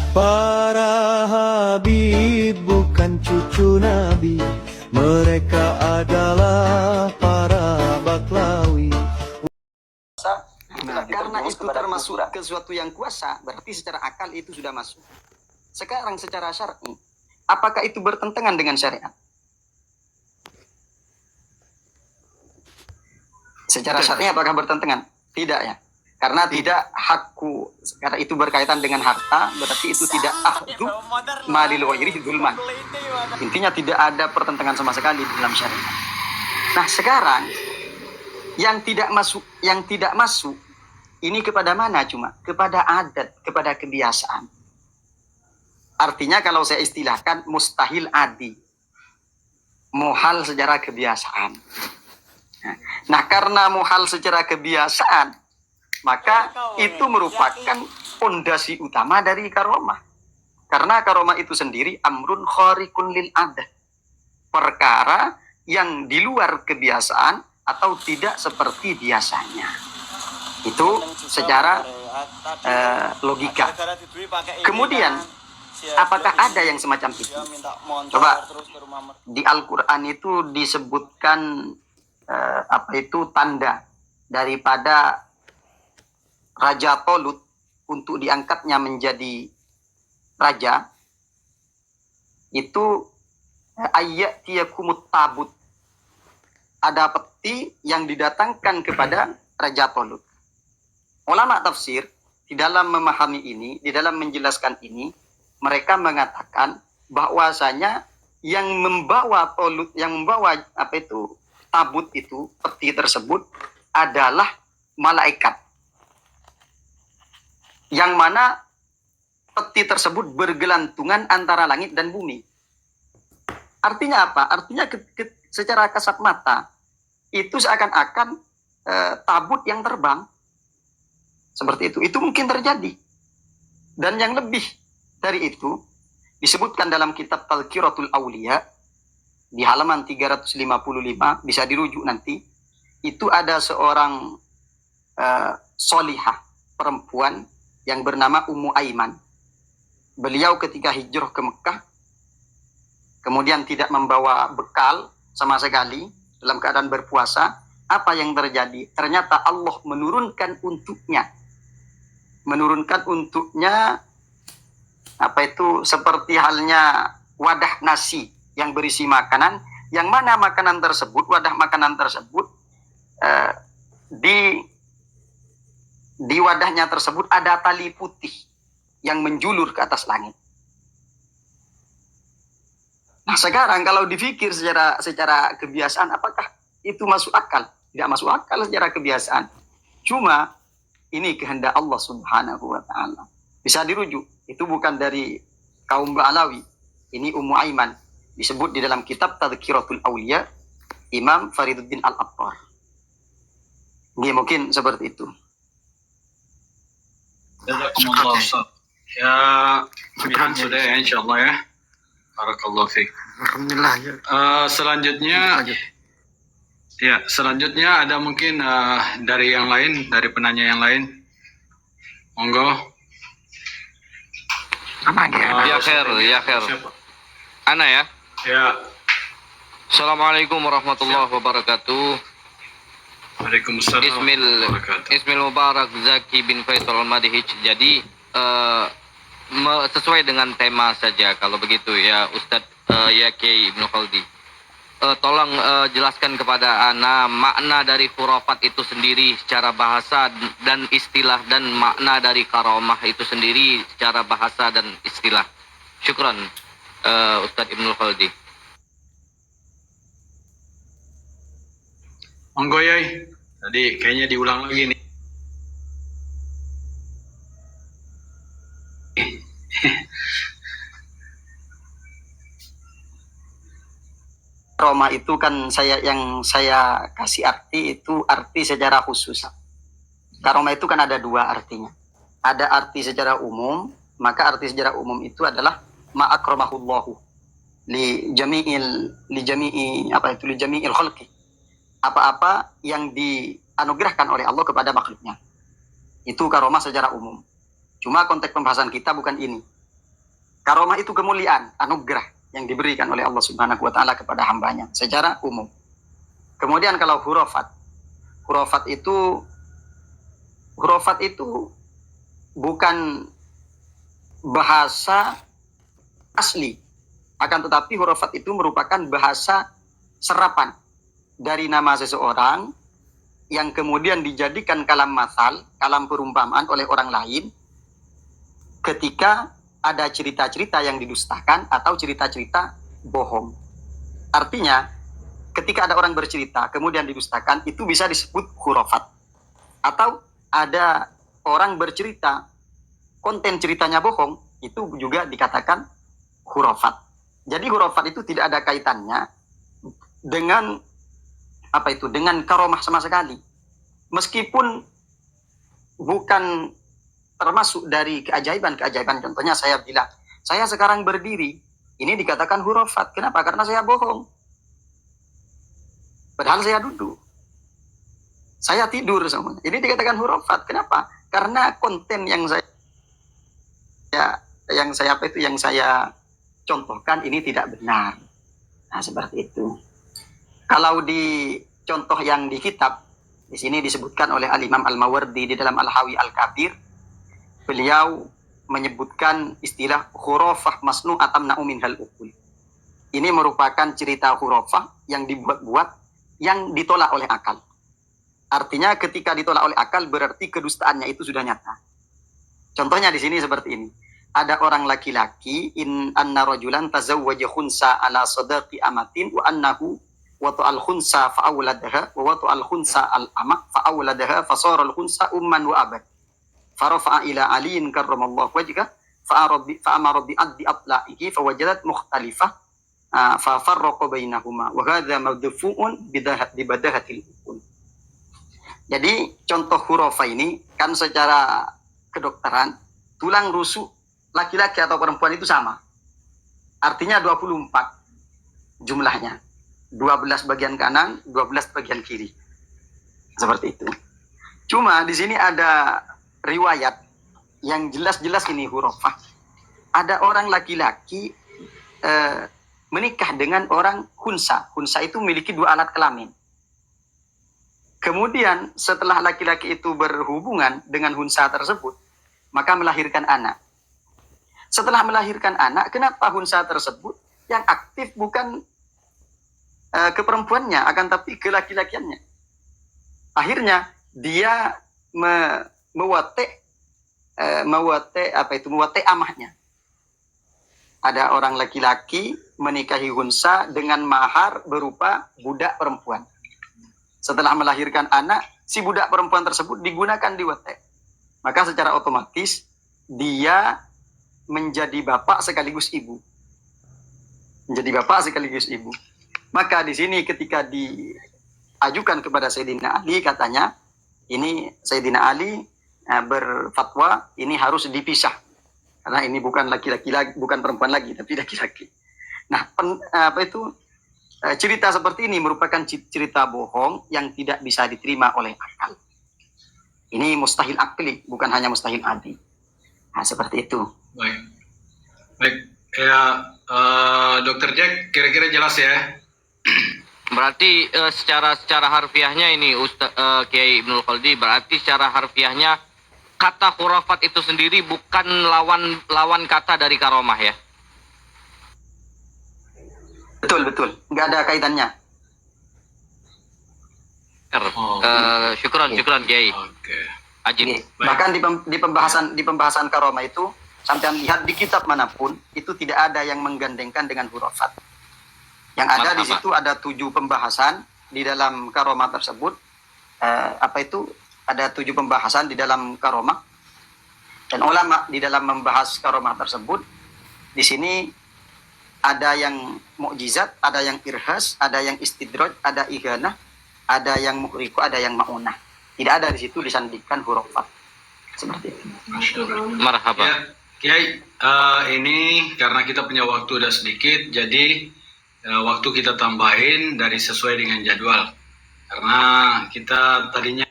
Para Habib bukan cucu Nabi, mereka adalah para Baklawi. Nah, karena itu termasuk ke sesuatu yang kuasa, berarti secara akal itu sudah masuk. Sekarang secara syar'i, apakah itu bertentangan dengan syariat? Secara syar'i apakah bertentangan? Tidak ya. Karena tidak hakku, karena itu berkaitan dengan harta, berarti itu tidak ahdu malil ghairi dzulman. Intinya tidak ada pertentangan sama sekali di dalam syariat. Nah, sekarang yang tidak masuk ini kepada mana cuma? Kepada adat, kepada kebiasaan. Artinya kalau saya istilahkan mustahil adi. Muhal secara kebiasaan. Nah, karena muhal secara kebiasaan, maka itu merupakan fondasi utama dari karomah. Karena karomah itu sendiri amrun khariqun lil adah. Perkara yang di luar kebiasaan atau tidak seperti biasanya. Itu secara logika. Kemudian, apakah ada yang semacam itu? Coba, di Al-Quran itu disebutkan tanda daripada Raja Tolut untuk diangkatnya menjadi raja, itu ayyatiyakumut tabut. Ada peti yang didatangkan kepada Raja Tolut. Ulama tafsir di dalam memahami ini, di dalam menjelaskan ini, mereka mengatakan bahwasanya yang membawa Tolut, yang membawa tabut itu, peti tersebut adalah malaikat. Yang mana peti tersebut bergelantungan antara langit dan bumi. Artinya apa? Artinya secara kasat mata itu seakan-akan tabut yang terbang. Seperti itu. Itu mungkin terjadi. Dan yang lebih dari itu disebutkan dalam kitab Tazkiratul Auliya di halaman 355, bisa dirujuk nanti. Itu ada seorang solihah perempuan yang bernama Ummu Aiman. Beliau ketika hijrah ke Mekah, kemudian tidak membawa bekal sama sekali, dalam keadaan berpuasa. Apa yang terjadi? Ternyata Allah menurunkan untuknya seperti halnya wadah nasi yang berisi makanan, yang mana makanan tersebut, wadah makanan tersebut, di wadahnya tersebut ada tali putih yang menjulur ke atas langit. Nah, sekarang kalau dipikir secara kebiasaan, apakah itu masuk akal? Tidak masuk akal secara kebiasaan. Cuma ini kehendak Allah Subhanahu wa Ta'ala. Bisa dirujuk. Itu bukan dari kaum Ba'alawi. Ini Ummu Aiman. Disebut di dalam kitab Tazkiratul Auliya Imam Fariduddin Al-Attar. Ini mungkin seperti itu. Jazakumullah Ustaz. Ya, sudah ya insyaallah ya. Barakallahu fiik. Alhamdulillah ya. Selanjutnya ada mungkin dari yang lain, dari penanya yang lain. Monggo. Ya khair. Siapa? Ana ya. Ya. Assalamualaikum warahmatullahi wabarakatuh. Waalaikumsalam warahmatullahi wabarakatuh. Ismil Mubarak Zaki bin Faisal Al-Madihij. Jadi sesuai dengan tema saja kalau begitu ya Ustadz Kiai Ibnu Khaldi. Tolong jelaskan kepada ana makna dari khurafat itu sendiri secara bahasa dan istilah, dan makna dari karomah itu sendiri secara bahasa dan istilah. Syukran Ustadz Ibnu Khaldi. Monggo Yai. Tadi kayaknya diulang lagi nih. Karomah itu kan yang saya kasih arti itu arti secara khusus. Karomah itu kan ada dua artinya. Ada arti secara umum, maka arti secara umum itu adalah ma'akramahullahu li jami'il khalqi. Apa-apa yang dianugerahkan oleh Allah kepada makhluknya. Itu karomah secara umum. Cuma konteks pembahasan kita bukan ini. Karomah itu kemuliaan, anugerah yang diberikan oleh Allah Subhanahu wa taala kepada hambanya secara umum. Kemudian kalau hurufat itu bukan bahasa asli, akan tetapi hurufat itu merupakan bahasa serapan dari nama seseorang yang kemudian dijadikan kalam mathal, kalam perumpamaan oleh orang lain ketika ada cerita-cerita yang didustakan atau cerita-cerita bohong. Artinya, ketika ada orang bercerita kemudian didustakan, itu bisa disebut hurufat. Atau ada orang bercerita, konten ceritanya bohong, itu juga dikatakan hurufat. Jadi hurufat itu tidak ada kaitannya dengan dengan karomah sama sekali. Meskipun bukan termasuk dari keajaiban. Contohnya saya bilang, saya sekarang berdiri, ini dikatakan hurufat. Kenapa? Karena saya bohong. Padahal saya duduk. Saya tidur semuanya. Ini dikatakan hurufat. Kenapa? Karena konten yang saya contohkan ini tidak benar. Nah, seperti itu. Kalau di contoh yang di kitab, di sini disebutkan oleh Al-Imam Al-Mawardi di dalam Al-Hawi Al-Kabir, beliau menyebutkan istilah khurafah masnu'ah tamna'u minhal uqul. Ini merupakan cerita khurafah yang dibuat-buat, yang ditolak oleh akal. Artinya ketika ditolak oleh akal berarti kedustaannya itu sudah nyata. Contohnya di sini seperti ini. Ada orang laki-laki, in anna rajulan tazawwaja khunsa ala sadaqi amatin wa annahu watu al-khunsa fa'awladaha wa watu al-khunsa al-ama fa'awladaha fasara al-khunsa umman wa abad farafa'a ila aliyin karramallahu wajhah fa'amara bi'addi atla'ihi fawajadat mukhtalifah fafarraqa bainahuma wa hadha madfu'un bibadahatil ukul. Jadi contoh hurufah ini kan secara kedokteran tulang rusuk laki-laki atau perempuan itu sama. Artinya 24 jumlahnya. 12 bagian kanan, 12 bagian kiri. Seperti itu. Cuma di sini ada riwayat yang jelas-jelas ini hurufah. Ada orang laki-laki menikah dengan orang khunsa. Khunsa itu memiliki 2 alat kelamin. Kemudian setelah laki-laki itu berhubungan dengan khunsa tersebut, maka melahirkan anak. Setelah melahirkan anak, kenapa khunsa tersebut yang aktif bukan ke perempuannya, akan tapi ke laki-lakiannya. Akhirnya dia mewate amahnya. Ada orang laki-laki menikahi khunsa dengan mahar berupa budak perempuan. Setelah melahirkan anak, si budak perempuan tersebut digunakan di wate. Maka secara otomatis dia menjadi bapak sekaligus ibu. Menjadi bapak sekaligus ibu. Maka di sini ketika diajukan kepada Sayyidina Ali, katanya ini Sayyidina Ali berfatwa ini harus dipisah karena ini bukan laki-laki lagi, bukan perempuan lagi, tapi laki-laki. Nah, cerita seperti ini merupakan cerita bohong yang tidak bisa diterima oleh akal. Ini mustahil akli, bukan hanya mustahil adi. Nah, seperti itu. Baik. Ya, Dr. Jack, kira-kira jelas ya? Berarti secara harfiahnya ini Kiai Ibnul Khaldi, berarti secara harfiahnya kata khurafat itu sendiri bukan lawan kata dari karomah ya? Betul. Nggak ada kaitannya. Syukran Kiai. Oke. Ajib. Bahkan di pembahasan karomah itu, sampai lihat di kitab manapun itu tidak ada yang menggandengkan dengan hurufat. Yang ada di situ ada 7 pembahasan di dalam karomah tersebut. Ada 7 pembahasan di dalam karomah. Dan ulama di dalam membahas karomah tersebut, di sini ada yang mukjizat, ada yang irhas, ada yang istidraj, ada ighanah, ada yang muhriku, ada yang ma'unah. Tidak ada di situ disandingkan hurufat. Seperti itu. Marhaba. Ya, Kiai, ini karena kita punya waktu udah sedikit, jadi waktu kita tambahin dari sesuai dengan jadwal. Karena kita tadinya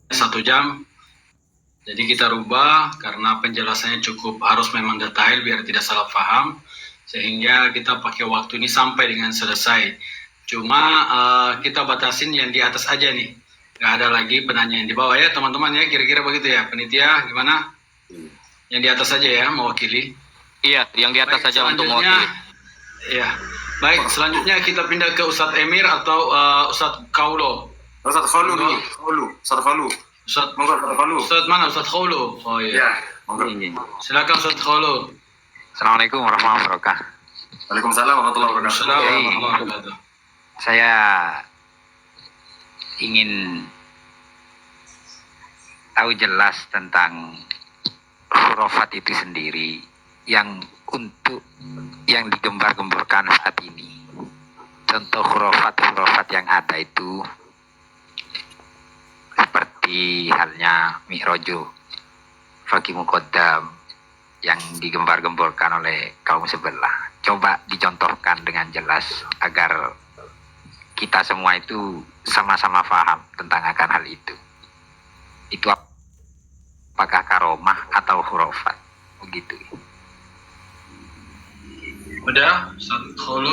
1 jam, Jadi kita rubah karena penjelasannya cukup harus memang detail biar tidak salah paham, sehingga kita pakai waktu ini sampai dengan selesai. Cuma kita batasin yang di atas aja nih, nggak ada lagi penanya yang di bawah ya teman-teman ya, kira-kira begitu ya. Panitia gimana? Yang di atas saja ya mewakili. Iya, yang di atas Baik, saja untuk selanjutnya, mewakili. ya. Baik, selanjutnya kita pindah ke Ustadz Emir atau Ustadz Kaulo. Ustaz Khaulu dulu. Ustaz Khaulu. Ustadz, Monggo Ustaz Khaulu. Ustadz mana? Ustadz Kaulo. Oh iya. Ya, monggo. Silakan Ustadz Kaulo. Assalamualaikum warahmatullahi wabarakatuh. Waalaikumsalam warahmatullahi wabarakatuh. Assalamualaikum warahmatullahi wabarakatuh. Saya ingin tahu jelas tentang khurafat itu sendiri yang digembar-gemborkan saat ini. Contoh khurafat yang ada itu seperti halnya Mi'raju Faqih Muqaddam yang digembar-gemborkan oleh kaum sebelah. Coba dicontohkan dengan jelas agar kita semua itu sama-sama paham tentang akan hal itu. Itu apakah karomah atau khurafat? Begitu. Udah, Ustadz Kaulo.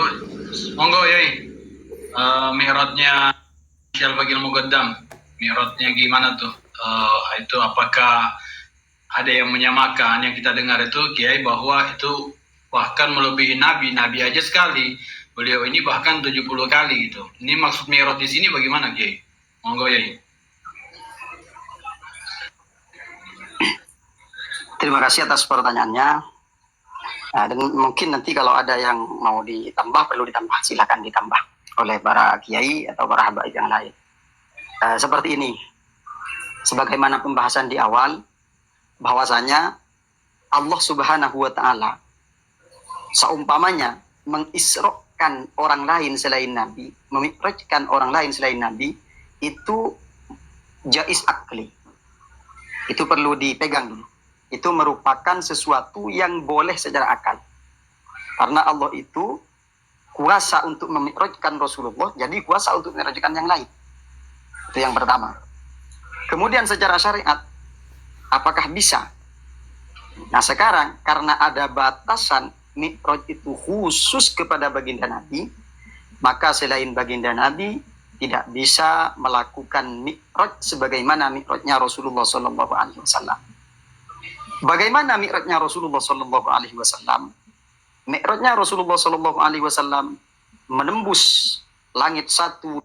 Monggo Yai. Mi'rajnya Syekh Faqih Muqaddam. Mi'rajnya gimana tuh? Itu apakah ada yang menyamakan yang kita dengar itu Kiai bahwa itu bahkan melebihi Nabi aja sekali. Beliau ini bahkan 70 kali gitu. Ini maksud Mi'raj di sini bagaimana Kiai? Monggo Yai. Terima kasih atas pertanyaannya. Nah, dan mungkin nanti kalau ada yang mau ditambah, perlu ditambah, silakan ditambah oleh para kiai atau para habaib yang lain. Seperti ini, sebagaimana pembahasan di awal, bahwasanya Allah Subhanahu wa Ta'ala seumpamanya mengisrokan orang lain selain Nabi, memi'rajkan orang lain selain Nabi, itu jaiz akli. Itu perlu dipegang dulu. Itu merupakan sesuatu yang boleh secara akal. Karena Allah itu kuasa untuk memi'rajkan Rasulullah, jadi kuasa untuk memi'rajkan yang lain. Itu yang pertama. Kemudian secara syariat, apakah bisa? Nah sekarang, karena ada batasan mi'raj itu khusus kepada baginda Nabi, maka selain baginda Nabi, tidak bisa melakukan mi'raj sebagaimana mi'rajnya Rasulullah SAW. Bagaimana mi'rajnya Rasulullah SAW? Mi'rajnya Rasulullah SAW menembus langit satu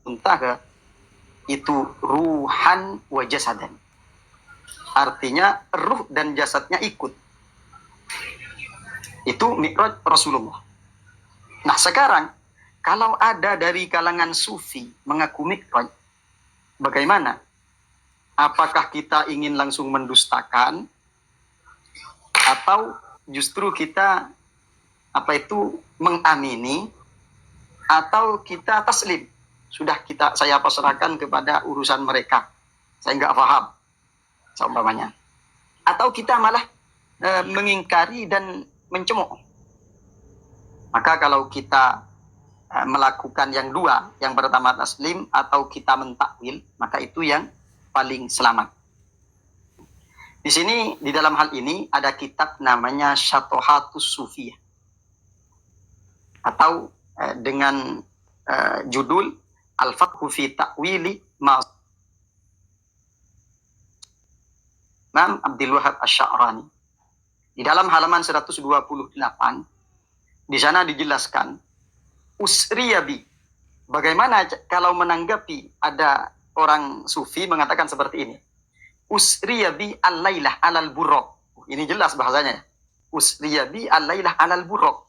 muntaha itu ruhan wa jasadan. Artinya ruh dan jasadnya ikut. Itu mi'raj Rasulullah. Nah sekarang kalau ada dari kalangan sufi mengaku mi'raj, bagaimana? Apakah kita ingin langsung mendustakan atau justru kita mengamini atau kita taslim? Sudah saya pasrahkan kepada urusan mereka. Saya nggak paham, seumpamanya. Atau kita malah mengingkari dan mencemooh. Maka kalau kita melakukan yang dua, yang pertama taslim atau kita mentakwil, maka itu yang paling selamat. Di sini, di dalam hal ini ada kitab namanya Syatohatus Sufiyah atau dengan judul Al-Fathu fi Ta'wili Imam Abdul Wahab Asy-Sya'rani. Di dalam halaman 128, di sana dijelaskan usriyabi. Bagaimana kalau menanggapi ada orang sufi mengatakan seperti ini. Usriyabi al-lailah alal buraq. Ini jelas bahasanya. Usriyabi al-lailah alal buraq.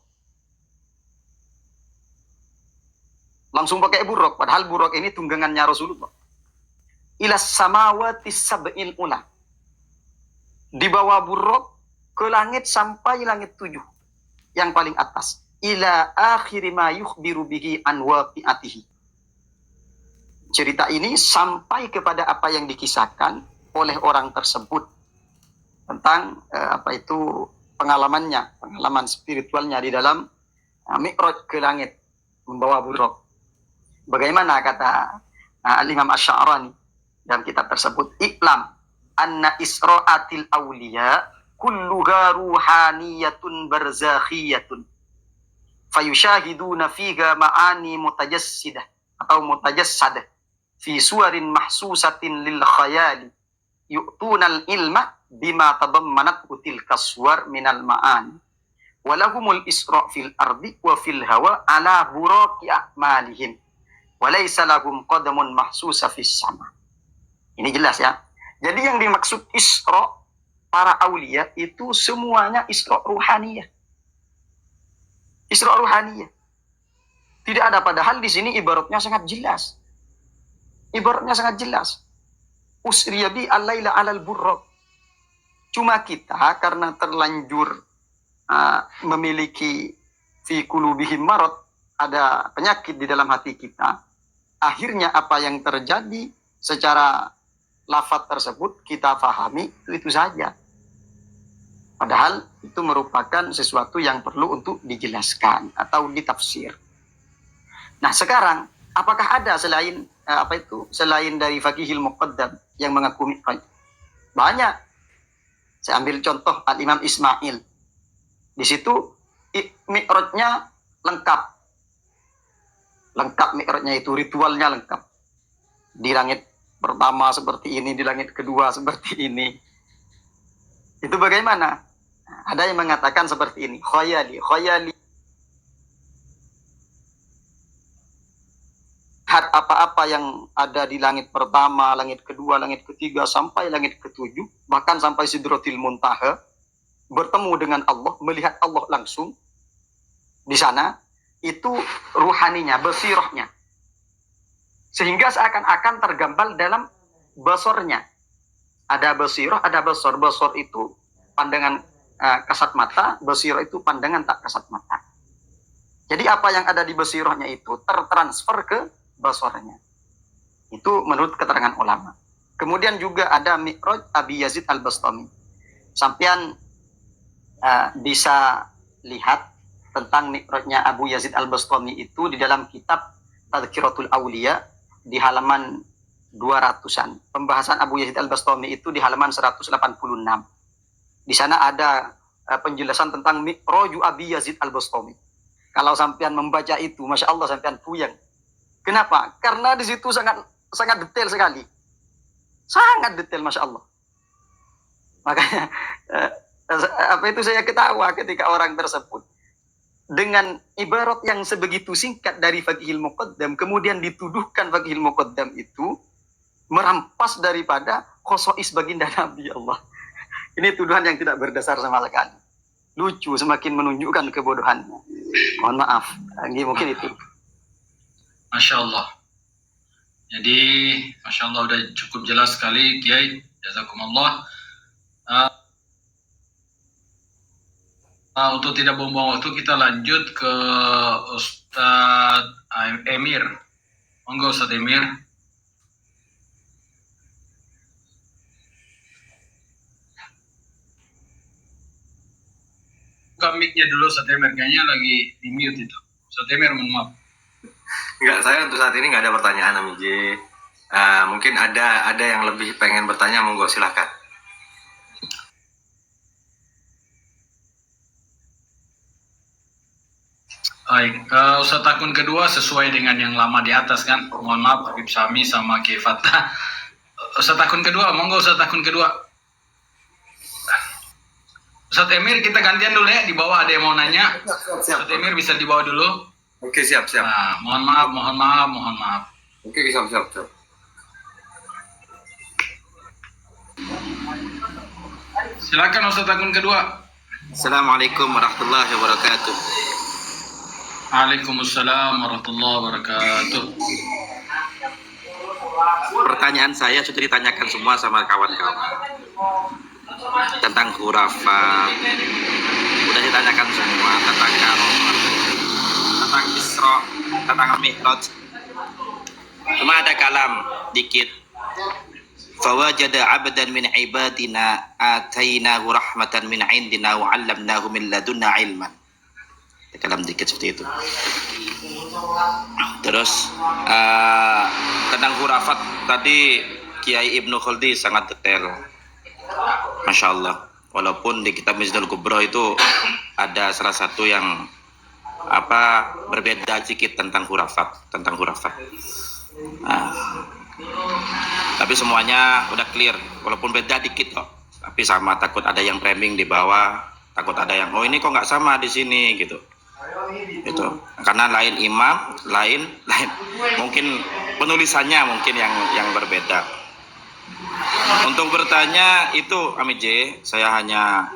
Langsung pakai buraq, padahal buraq ini tunggangannya Rasulullah. Ilas samawati sab'il ula. Dibawa buraq ke langit sampai langit 7 yang paling atas. Ila akhiri ma yukhbiru bihi an waqi'atihi. Cerita ini sampai kepada apa yang dikisahkan oleh orang tersebut tentang pengalaman spiritualnya di dalam mi'raj ke langit membawa buraq. Bagaimana kata Al-Imam Asy-Sya'rani? dalam kitab tersebut, "Iklam anna isra'atil awliya kulluha ruhaniyatun barzakhiyatun fayushahiduna fiha ma'ani mutajassidah atau mutajassadah fi suwarin mahsusatin lil khayali yu'tunal ilma bima tadammanat tilka suwar minal ma'ani walahumul isra' fil ardi wa fil hawa ala buraqi a'malihim walaysa lahum qadamun mahsusa fis sama." Ini jelas ya. Jadi yang dimaksud isra' para aulia itu semuanya isra' ruhaniyah. Isra' ruhaniyah. Tidak ada, padahal di sini ibaratnya sangat jelas. Ibaratnya sangat jelas. Usriya bi al-laila 'alal burraq. Cuma kita karena terlanjur memiliki fi qulubihim marad, ada penyakit di dalam hati kita. Akhirnya apa yang terjadi secara lafaz tersebut kita fahami itu saja. Padahal itu merupakan sesuatu yang perlu untuk dijelaskan atau ditafsir. Nah, sekarang apakah ada selain selain dari Faqihil Muqaddam yang mengaku Mi'raj? Banyak. Saya ambil contoh Al-Imam Ismail. Di situ Mi'rajnya lengkap. Lengkap Mi'rajnya itu, ritualnya lengkap. Di langit pertama seperti ini, di langit kedua seperti ini. Itu bagaimana? Ada yang mengatakan seperti ini, khayali apa-apa yang ada di langit pertama, langit kedua, langit ketiga, sampai langit ketujuh, bahkan sampai Sidratil Muntaha, bertemu dengan Allah, melihat Allah langsung di sana, itu ruhaninya, basirahnya. Sehingga seakan-akan tergambar dalam basornya. Ada basirah, ada basor. Basor itu pandangan kasat mata, basirah itu pandangan tak kasat mata. Jadi apa yang ada di basirahnya itu tertransfer ke basornya. Itu menurut keterangan ulama. Kemudian juga ada Mi'raj Abi Yazid Al-Bastami. Sampian bisa lihat tentang Mi'rajnya Abu Yazid Al-Bastami itu di dalam kitab Tadhkiratul Awliya di halaman 200-an. Pembahasan Abu Yazid Al-Bastami itu di halaman 186. Di sana ada penjelasan tentang Mi'raju Abi Yazid Al-Bastami. Kalau sampean membaca itu, Masya Allah sampean puyeng. Kenapa? Karena di situ sangat detail sekali. Sangat detail, Masya Allah. Makanya saya ketawa ketika orang tersebut dengan ibarat yang sebegitu singkat dari Faqihil Muqaddam, kemudian dituduhkan Faqihil Muqaddam itu merampas daripada khosois baginda Nabi Allah. Ini tuduhan yang tidak berdasar sama sekali. Lucu, semakin menunjukkan kebodohannya. Mohon maaf, mungkin itu. Masya Allah. Jadi, Masya Allah udah cukup jelas sekali, Kiai. Jazakumullah. Untuk tidak buang-buang waktu, kita lanjut ke Ustadz Emir. Monggo Ustadz Emir. Buka mic-nya dulu Ustadz Emir, kayaknya lagi di mute itu. Ustadz Emir, mohon maaf. Enggak, saya untuk saat ini nggak ada pertanyaan, Amij. Mungkin ada yang lebih pengen bertanya, monggo silahkan. Baik, Ustadz akun kedua sesuai dengan yang lama di atas kan. Mohon maaf, Habib Sami sama Kiai Fatah. Ustadz akun kedua, monggo Ustadz akun kedua. Ustadz Emir, kita gantian dulu ya, di bawah ada yang mau nanya. Siap. Ustadz Emir bisa di bawah dulu. Oke, siap. Nah, mohon maaf. Oke, siap. Silakan Ustadz akun kedua. Assalamualaikum warahmatullahi wabarakatuh. Waalaikumsalam warahmatullahi wabarakatuh. Pertanyaan saya sudah ditanyakan semua sama kawan-kawan tentang khurafat. Sudah ditanyakan semua tentang karomah, tentang Isra, tentang Mi'raj. Cuma ada kalam dikit. Fawajada 'abdan min ibadina atainahu rahmatan min 'indina wa 'allamnahu min ladunna 'ilman. Kalam dikit seperti itu. Terus tentang khurafat tadi Kiai Ibnu Khaldi sangat detail, Masya Allah. Walaupun di kitab Mizanul Kubro itu ada salah satu yang berbeda sedikit tentang khurafat. Nah, tapi semuanya udah clear, walaupun beda dikit kok. Tapi sama, takut ada yang framing di bawah, takut ada yang ini kok nggak sama di sini gitu. Gitu. Karena lain imam, lain mungkin penulisannya mungkin yang berbeda. Untuk bertanya itu Ami J, saya hanya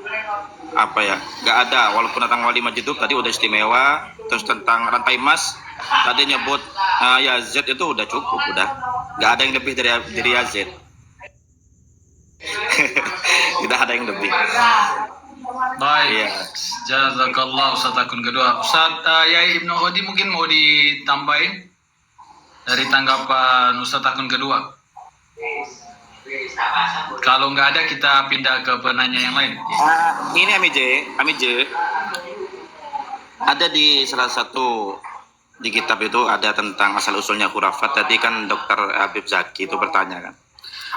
nggak ada, walaupun tentang wali majidub tadi udah istimewa, terus tentang rantai emas tadi nyebut Yazid itu udah cukup, udah nggak ada yang lebih dari Yazid. Tidak ada yang lebih. Baik, Iya. jazakallah Ustaz akun kedua. Ustaz Yai Ibnu Khaldi mungkin mau ditambahin dari tanggapan Ustaz akun kedua. Kalau nggak ada kita pindah ke penanya yang lain. Ini Ami J, ada di salah satu di kitab itu ada tentang asal usulnya khurafat. Tadi kan Dr. Habib Zaki itu bertanya kan,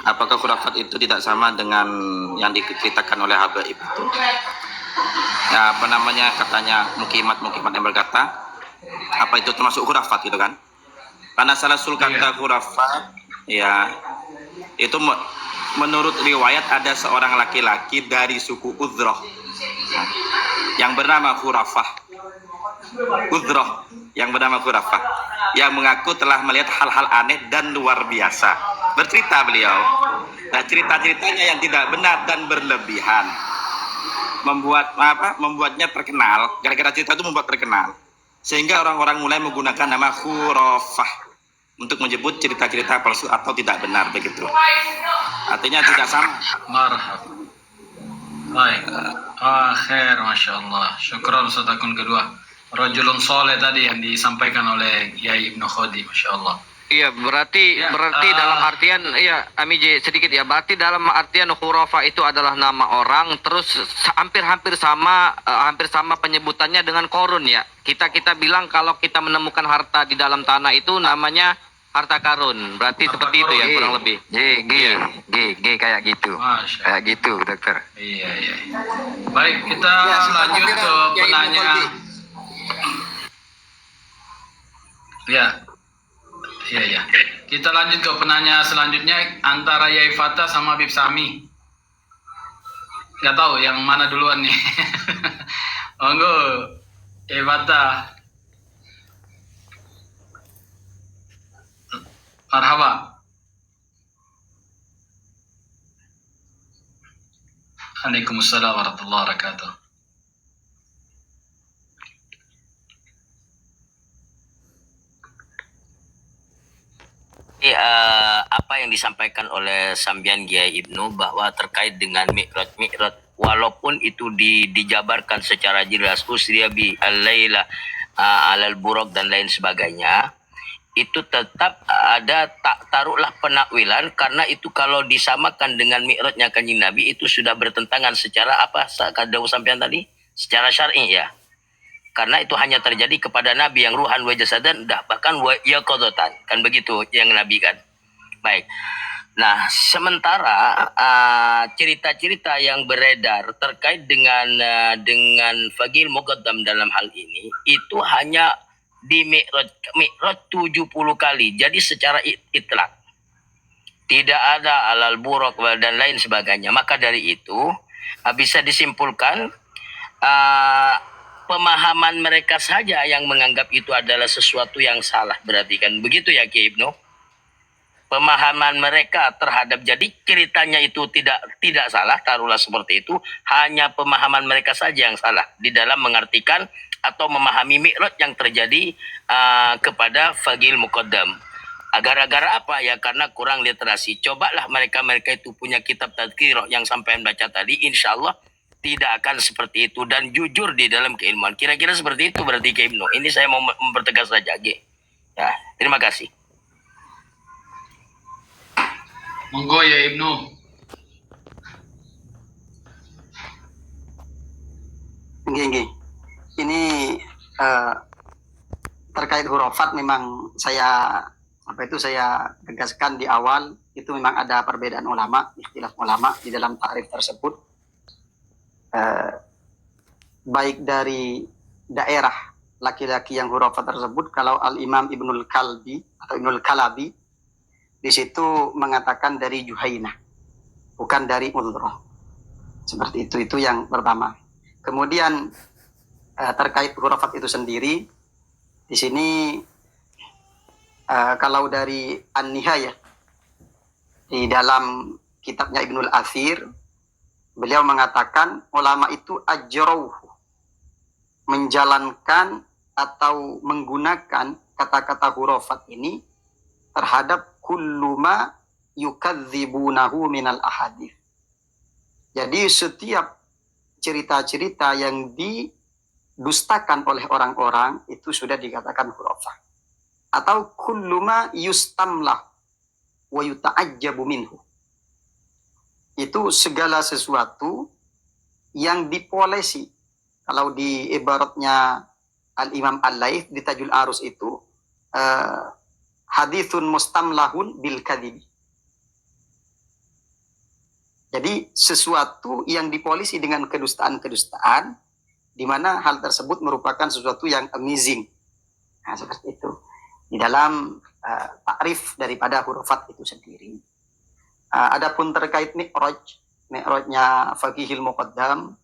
apakah khurafat itu tidak sama dengan yang diceritakan oleh Habib itu? Ya, katanya mukimat yang berkata, apa itu termasuk khurafat gitu kan? Karena salah usul kata khurafat, ya itu menurut riwayat ada seorang laki-laki dari suku Udroh yang bernama Khurafah, yang mengaku telah melihat hal-hal aneh dan luar biasa. Bercerita beliau, nah cerita-ceritanya yang tidak benar dan berlebihan membuatnya terkenal. Gara-gara cerita itu membuat terkenal, sehingga orang-orang mulai menggunakan nama Khurafah untuk menyebut cerita-cerita palsu atau tidak benar begitu. Artinya tidak sama. Marhab. Baik. Khair, Masya Allah. Syukran Ustaz akun kedua. Rajulun soleh tadi yang disampaikan oleh Yai Ibnu Khaldi, Masya Allah. Iya, berarti dalam artian, iya Ami J, sedikit ya, berarti dalam artian khurafa itu adalah nama orang, terus hampir sama penyebutannya dengan korun ya. Kita bilang kalau kita menemukan harta di dalam tanah itu namanya harta karun. Berarti harta seperti karun. Itu ya kurang lebih. G kayak gitu. Kayak gitu, dokter. Iya. Baik, kita lanjut ke penanya. Iya. Kita lanjut ke penanya selanjutnya antara Yai Fatah sama Habib Sami. Nggak tahu yang mana duluan nih. Monggo, Yai Fatah. Marhaba. Waalaikumsalam warahmatullahi wabarakatuh. Apa yang disampaikan oleh Sambian Kiai Ibnu bahwa terkait dengan mi'raj walaupun itu dijabarkan secara jelas usriya bi al-laila alal buraq dan lain sebagainya, itu tetap ada taruhlah penakwilan, karena itu kalau disamakan dengan mi'rajnya Kanjeng Nabi itu sudah bertentangan secara kata sampean tadi, secara syar'i ya. Karena itu hanya terjadi kepada Nabi yang ruhan wa jasadan, bahkan wa yaqadatan, kan begitu yang Nabi kan. Baik. Nah, sementara cerita-cerita yang beredar terkait dengan Fagil Muqaddam dalam hal ini itu hanya di Mi'raj 70 kali. Jadi secara itlak. Tidak ada alal buraq dan lain sebagainya. Maka dari itu bisa disimpulkan pemahaman mereka saja yang menganggap itu adalah sesuatu yang salah, berarti kan begitu ya Ki Ibnu? Pemahaman mereka terhadap, jadi ceritanya itu tidak salah, taruhlah seperti itu, hanya pemahaman mereka saja yang salah di dalam mengartikan atau memahami mi'raj yang terjadi kepada Fagil Muqaddam. Gara-gara apa ya? Karena kurang literasi. Cobalah mereka itu punya kitab tadhkirah yang sampean baca tadi, insya Allah tidak akan seperti itu dan jujur di dalam keilmuan. Kira-kira seperti itu berarti Ki Ibnu. Ini saya mau mempertegas saja, G. Ya, terima kasih. Monggo ya Ibnu. Gini. Ini terkait hurufat memang saya apa itu saya tegaskan di awal, itu memang ada perbedaan ulama, ikhtilaf ulama di dalam takrif tersebut. Baik dari daerah laki-laki yang hurufat tersebut, kalau Al-Imam Ibnul Kalbi atau Ibnul Kalabi di situ mengatakan dari Juhainah, bukan dari Udhrah. Seperti itu yang pertama. Kemudian terkait hurufat itu sendiri, di sini kalau dari An-Nihayah di dalam kitabnya Ibnul Athir, beliau mengatakan ulama itu ajrauhu, menjalankan atau menggunakan kata-kata hurufat ini terhadap kullu ma yukadzibunahu minal ahadith. Jadi setiap cerita-cerita yang didustakan oleh orang-orang itu sudah dikatakan hurufat. Atau kullu ma yustamlah wa yuta'ajjabu minhu. Itu segala sesuatu yang dipolesi. Kalau di ibaratnya Al-Imam Al-Laith di Tajul Arus itu hadithun mustamlahun bil kadhibi. Jadi sesuatu yang dipolisi dengan kedustaan-kedustaan, di mana hal tersebut merupakan sesuatu yang amazing. Nah, seperti itu. Di dalam takrif daripada hurufat itu sendiri. Adapun terkait mi'rajnya Faqihil Muqaddam,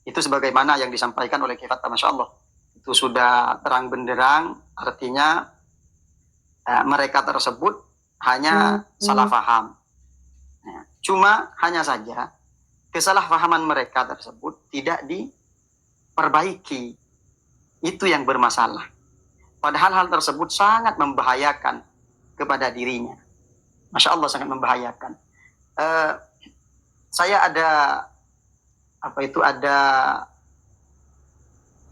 itu sebagaimana yang disampaikan oleh Kifat, Masya Allah. Itu sudah terang benderang, artinya mereka tersebut hanya salah paham. Cuma hanya saja kesalahpahaman mereka tersebut tidak diperbaiki. Itu yang bermasalah. Padahal hal tersebut sangat membahayakan kepada dirinya. Masya Allah, sangat membahayakan. Saya ada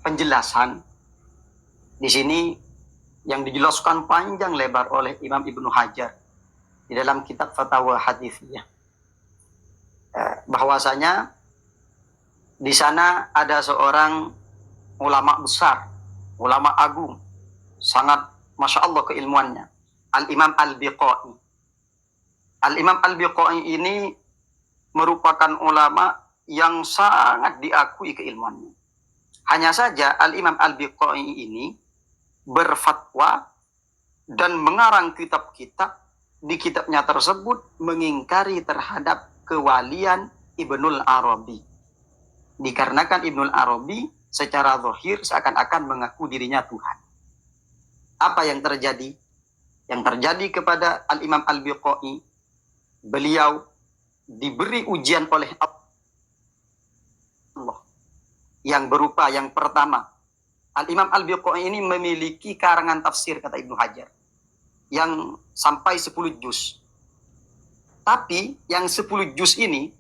penjelasan di sini yang dijelaskan panjang lebar oleh Imam Ibnu Hajar di dalam kitab Fatwa Hadithiyah. Bahwasanya di sana ada seorang ulama besar, ulama agung, sangat Masya Allah keilmuannya, Al-Imam Al-Biqai. Al-Imam Al-Biqai ini merupakan ulama yang sangat diakui keilmuannya. Hanya saja Al-Imam Al-Biqai ini berfatwa dan mengarang kitab-kitab, di kitabnya tersebut mengingkari terhadap kewalian Ibnul Arabi. Dikarenakan Ibnul Arabi secara zahir seakan-akan mengaku dirinya Tuhan. Apa yang terjadi? Yang terjadi kepada Al-Imam Al-Biqai, beliau diberi ujian oleh Allah yang berupa yang pertama, Al-Imam Al-Biqai ini memiliki karangan tafsir, kata Ibnu Hajar, yang sampai 10 juz. Tapi yang 10 juz ini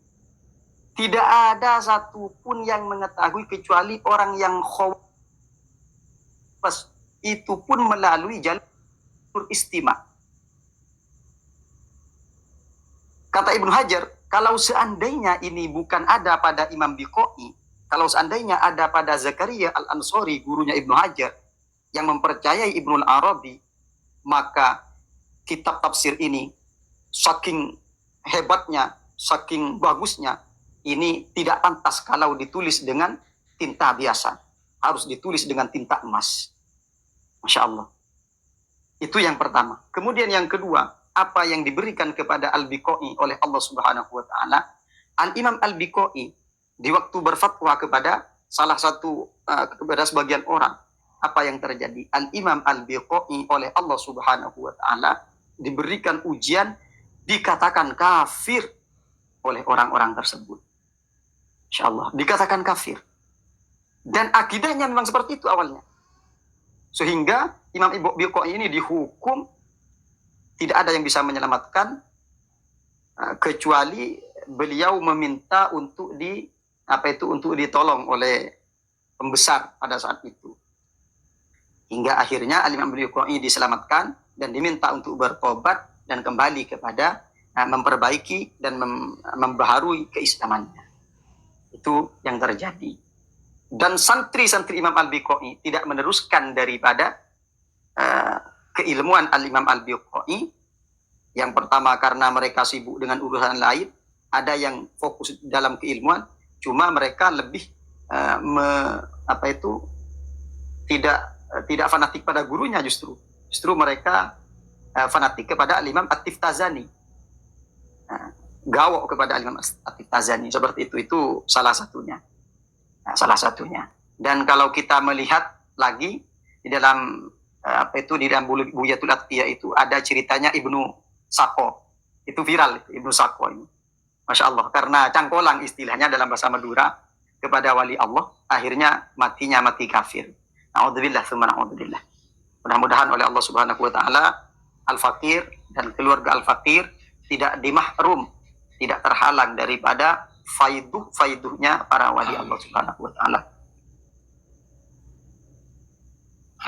tidak ada satupun yang mengetahui kecuali orang yang khawas, itu pun melalui jalur istima. Kata Ibnu Hajar, kalau seandainya ini bukan ada pada Imam Biqai, kalau seandainya ada pada Zakaria Al-Ansari, gurunya Ibnu Hajar, yang mempercayai Ibnul Arabi, maka kitab tafsir ini saking hebatnya, saking bagusnya, ini tidak pantas kalau ditulis dengan tinta biasa. Harus ditulis dengan tinta emas. Masya Allah. Itu yang pertama. Kemudian yang kedua, apa yang diberikan kepada Al-Biqai oleh Allah Subhanahu wa Ta'ala, Al-Imam Al-Biqai di waktu berfatwa kepada salah satu kepada sebagian orang, apa yang terjadi? Al-Imam Al-Biqai oleh Allah Subhanahu wa Ta'ala diberikan ujian, dikatakan kafir oleh orang-orang tersebut. Insya Allah, dikatakan kafir. Dan akidahnya memang seperti itu awalnya. Sehingga Imam Biqai ini dihukum, tidak ada yang bisa menyelamatkan kecuali beliau meminta untuk untuk ditolong oleh pembesar pada saat itu. Hingga akhirnya Al-Imam Biqai diselamatkan dan diminta untuk bertobat dan kembali kepada memperbaiki dan membaharui keislamannya. Itu yang terjadi. Dan santri-santri Imam Al-Biqai tidak meneruskan daripada keilmuan Al-Imam Al-Biqai. syar'i. Yang pertama karena mereka sibuk dengan urusan lain, ada yang fokus dalam keilmuan, cuma mereka lebih tidak fanatik pada gurunya, justru mereka fanatik kepada Imam At-Tiftazani, gawok kepada Imam At-Tiftazani, seperti itu salah satunya. Dan kalau kita melihat lagi di dalam di dalam Buyatul Atqiya itu ada ceritanya Ibnu Sako, itu viral itu, Ibnu Sako ini, masya Allah, karena cangkolang istilahnya dalam bahasa Madura kepada wali Allah, akhirnya matinya mati kafir. Na'udzubillah, tsumma na'udzubillah. Mudah-mudahan oleh Allah Subhanahu wa taala Al-Fakir dan keluarga Al-Fakir tidak dimahrum, tidak terhalang daripada faiduhnya para wali Allah Subhanahu wa taala.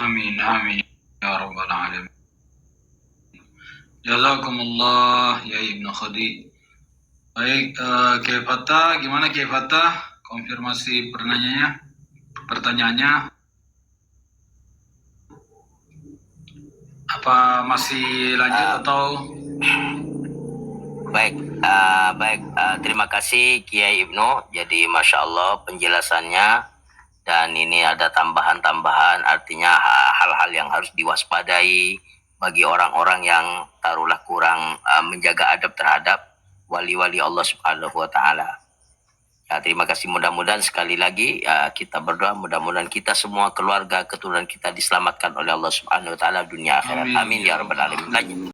Amin, amin ya rabbal alamin. Jazakumullah ya Ibnu Khadi. Baik, Kiai Fatah, gimana Kiai Fatah? Konfirmasi pertanyaannya. Apa masih lanjut atau? Baik, terima kasih Kiai Ibnu. Jadi Masya Allah penjelasannya, dan ini ada tambahan-tambahan, artinya hal-hal yang harus diwaspadai bagi orang-orang yang taruhlah kurang menjaga adab terhadap wali-wali Allah Subhanahu wa taala. Ya, terima kasih, mudah-mudahan sekali lagi kita berdoa, mudah-mudahan kita semua keluarga keturunan kita diselamatkan oleh Allah Subhanahu wa taala dunia akhirat. Amin ya rabbal alamin. Lanjut.